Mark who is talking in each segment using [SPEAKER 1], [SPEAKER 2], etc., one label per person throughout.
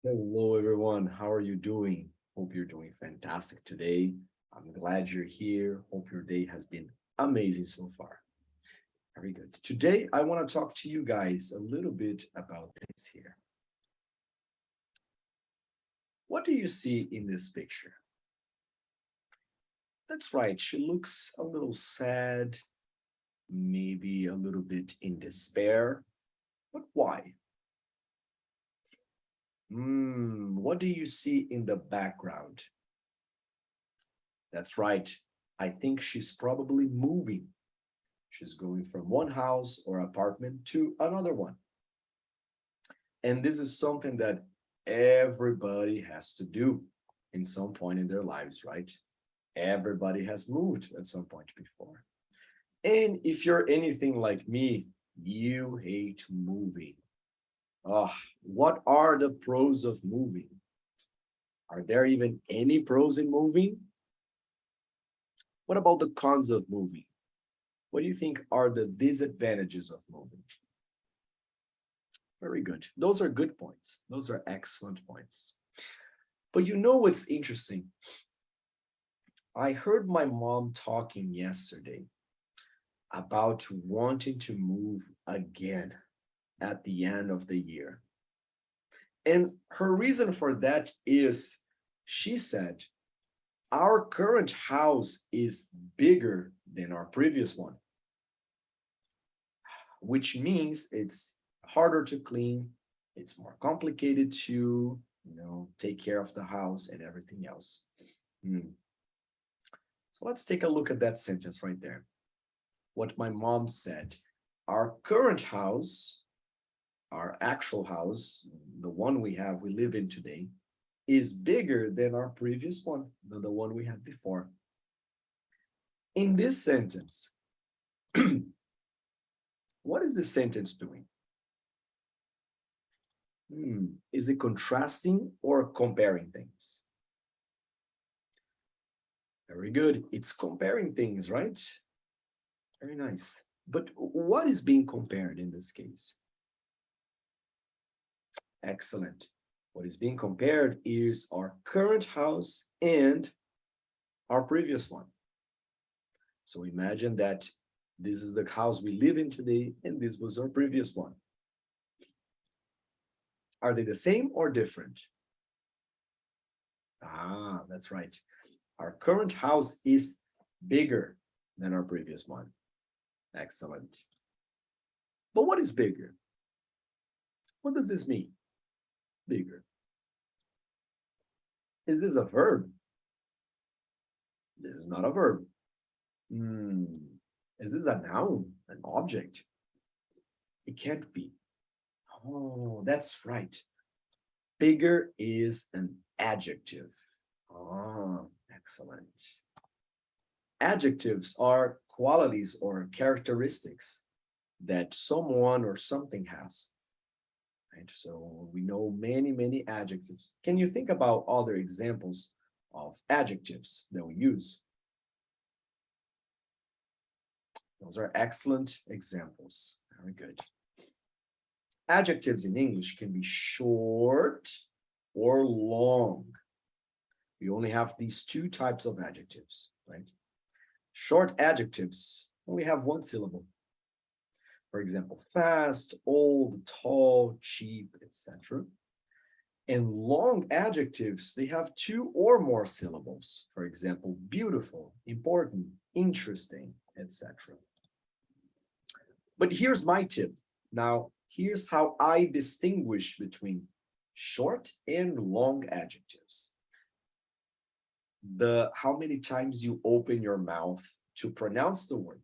[SPEAKER 1] Hello, everyone. How are you doing? Hope you're doing fantastic today. I'm glad you're here. Hope your day has been amazing so far. Very good. Today, I want to talk to you guys a little bit about this here. What do you see in this picture? That's right. She looks a little sad, maybe a little bit in despair. But why? What do you see in the background? That's right. I think she's probably moving. She's going from one house or apartment to another one. And this is something that everybody has to do in some point in their lives, right? Everybody has moved at some point before. And if you're anything like me, you hate moving. Ah, what are the pros of moving? Are there even any pros in moving? What about the cons of moving? What do you think are the disadvantages of moving? Very good. Those are good points. Those are excellent points. But you know what's interesting? I heard my mom talking yesterday about wanting to move again at the end of the year. And her reason for that is she said, our current house is bigger than our previous one, which means it's harder to clean, it's more complicated to, take care of the house and everything else. Hmm. So let's take a look at that sentence right there. What my mom said, our current house, our actual house, the one we live in today, is bigger than our previous one, than the one we had before. In this sentence, what is this sentence doing? Is it contrasting or comparing things? Very good. It's comparing things, right? Very nice. But what is being compared in this case? Excellent. What is being compared is our current house and our previous one. So imagine that this is the house we live in today, and this was our previous one. Are they the same or different? Ah, that's right. Our current house is bigger than our previous one. Excellent. But what is bigger? What does this mean? Bigger. Is this a verb? This is not a verb. Hmm. Is this a noun, an object? It can't be. Oh, that's right. Bigger is an adjective. Oh, excellent. Adjectives are qualities or characteristics that someone or something has. Right? So we know many, many adjectives. Can you think about other examples of adjectives that we use? Those are excellent examples. Very good. Adjectives in English can be short or long. We only have these two types of adjectives, right? Short adjectives only have one syllable. For example, fast, old, tall, cheap, etc. And long adjectives, they have two or more syllables. For example, beautiful, important, interesting, etc. But here's my tip. Now, here's how I distinguish between short and long adjectives. How many times you open your mouth to pronounce the word.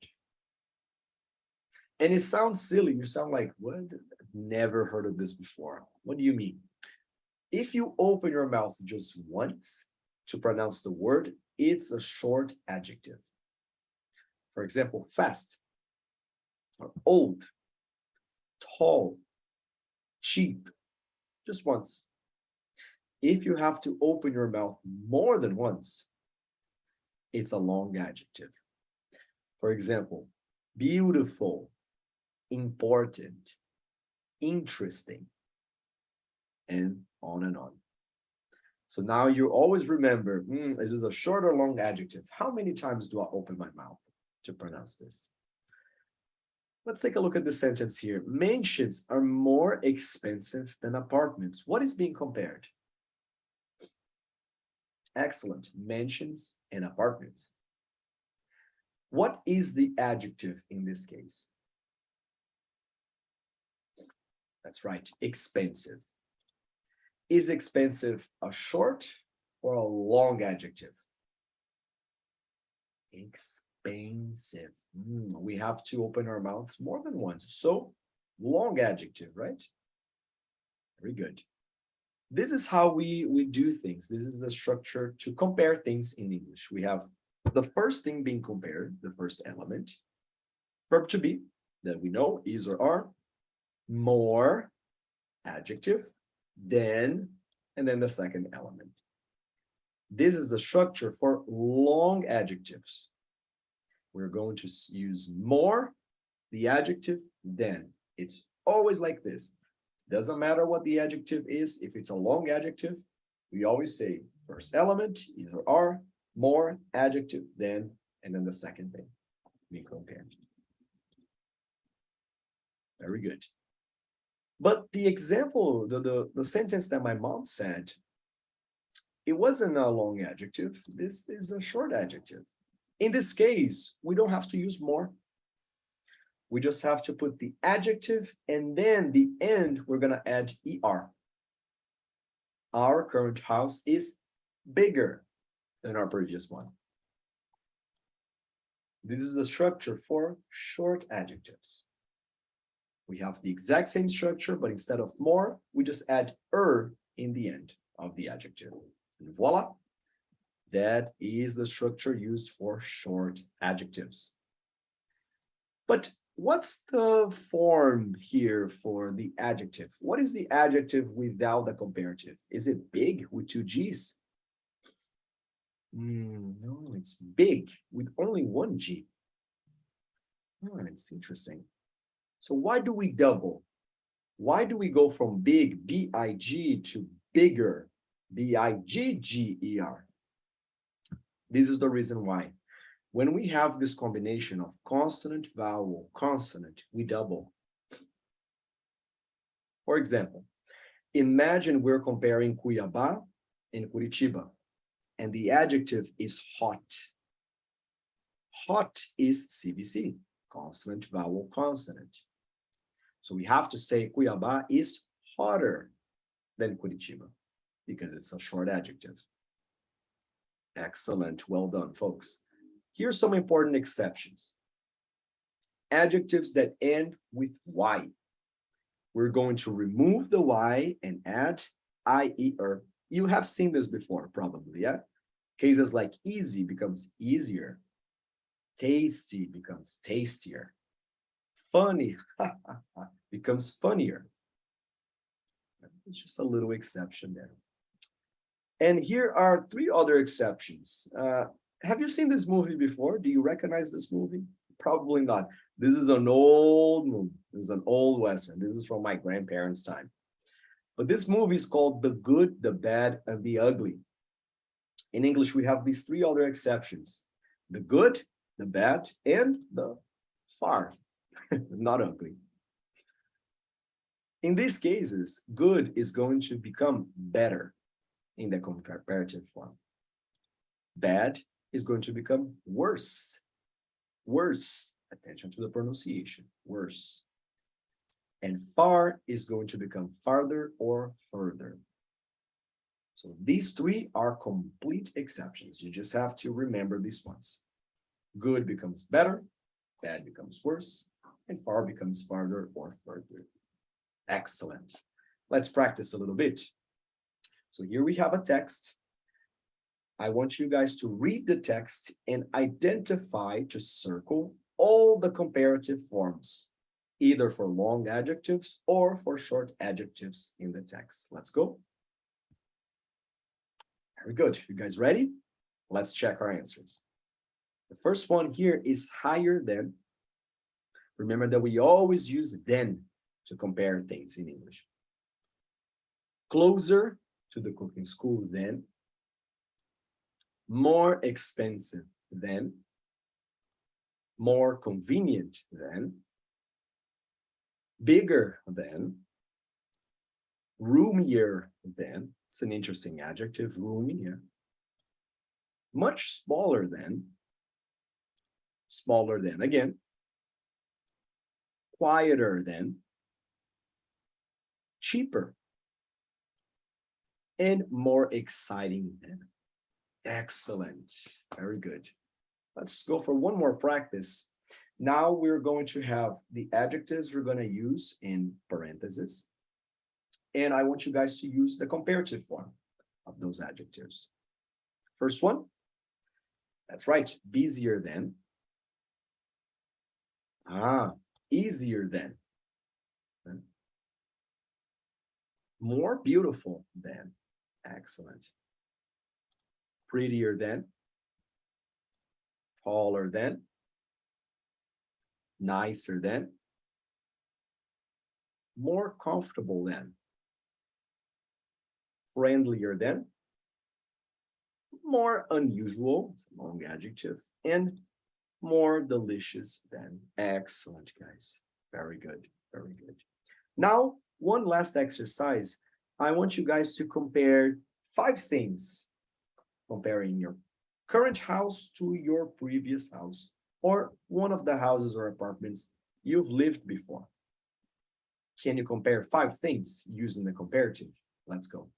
[SPEAKER 1] And it sounds silly. You sound like, what? I've never heard of this before. What do you mean? If you open your mouth just once to pronounce the word, it's a short adjective. For example, fast, or old, tall, cheap, just once. If you have to open your mouth more than once, it's a long adjective. For example, beautiful, important, interesting. and on and on. So now you always remember, is this a short or long adjective? How many times do I open my mouth to pronounce this? Let's take a look at the sentence here. Mansions are more expensive than apartments. What is being compared? Excellent. Mansions and apartments. What is the adjective in this case? That's right, expensive. Is expensive a short or a long adjective? Expensive. We have to open our mouths more than once. So, long adjective, right? Very good. This is how we do things. This is the structure to compare things in English. We have the first thing being compared, the first element, verb to be, that we know, is or are, more, adjective, than, and then the second element. This is the structure for long adjectives. We're going to use more, the adjective, than. It's always like this. Doesn't matter what the adjective is. If it's a long adjective, we always say first element, either are, more, adjective, than, and then the second thing we compare. Very good. But the example, the sentence that my mom said, it wasn't a long adjective. This is a short adjective. In this case, we don't have to use more. We just have to put the adjective, and then the end, we're going to add er. Our current house is bigger than our previous one. This is the structure for short adjectives. We have the exact same structure, but instead of more, we just add in the end of the adjective. And voila, that is the structure used for short adjectives. But what's the form here for the adjective? What is the adjective without the comparative? Is it big with two G's? No, it's big with only one G. Oh, it's interesting. So why do we double? Why do we go from big, B-I-G, to bigger, B-I-G-G-E-R? This is the reason why. When we have this combination of consonant, vowel, consonant, we double. For example, imagine we're comparing Cuiabá and Curitiba, and the adjective is hot. Hot is CVC, consonant, vowel, consonant. So we have to say Cuiabá is hotter than Curitiba because it's a short adjective. Excellent. Well done, folks. Here's some important exceptions. Adjectives that end with Y. We're going to remove the Y and add IER. You have seen this before, probably, yeah? Cases like easy becomes easier. Tasty becomes tastier. Funny becomes funnier. It's just a little exception there. And here are three other exceptions. Have you seen this movie before? Do you recognize this movie? Probably not. This is an old movie. This is an old Western. This is from my grandparents' time. But this movie is called The Good, the Bad, and the Ugly. In English, we have these three other exceptions. The good, the bad, and the far, not ugly. In these cases, good is going to become better in the comparative form. Bad is going to become worse. Worse. Attention to the pronunciation. Worse. And far is going to become farther or further. So these three are complete exceptions. You just have to remember these ones. Good becomes better, bad becomes worse, and far becomes farther or further. Excellent. Let's practice a little bit. So here we have a text. I want you guys to read the text and identify, to circle all the comparative forms, either for long adjectives or for short adjectives in the text. Let's go. Very good. You guys ready? Let's check our answers. The first one here is higher than. Remember that we always use than to compare things in English. closer to the cooking school than, more expensive than, more convenient than, bigger than, roomier than. It's an interesting adjective, roomy, yeah. Much smaller than again, quieter than, cheaper, and more exciting than. Excellent. Very good. Let's go for one more practice. Now we're going to have the adjectives we're going to use in parentheses. And I want you guys to use the comparative form of those adjectives. First one, that's right, busier than. Easier than. More beautiful than. Excellent. Prettier than. Taller than. Nicer than. More comfortable than. Friendlier than. More unusual, it's a long adjective, and more delicious than. Excellent, guys. Very good, very good. Now, one last exercise. I want you guys to compare 5 things, comparing your current house to your previous house, or one of the houses or apartments you've lived before. Can you compare 5 things using the comparative? Let's go.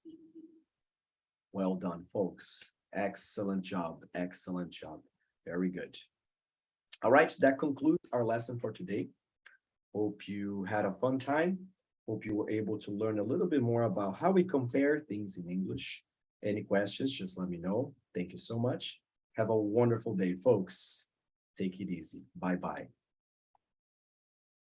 [SPEAKER 1] Well done, folks. Excellent job. Excellent job. Very good. All right, that concludes our lesson for today. Hope you had a fun time. Hope you were able to learn a little bit more about how we compare things in English. Any questions, just let me know. Thank you so much. Have a wonderful day, folks. Take it easy. Bye-bye.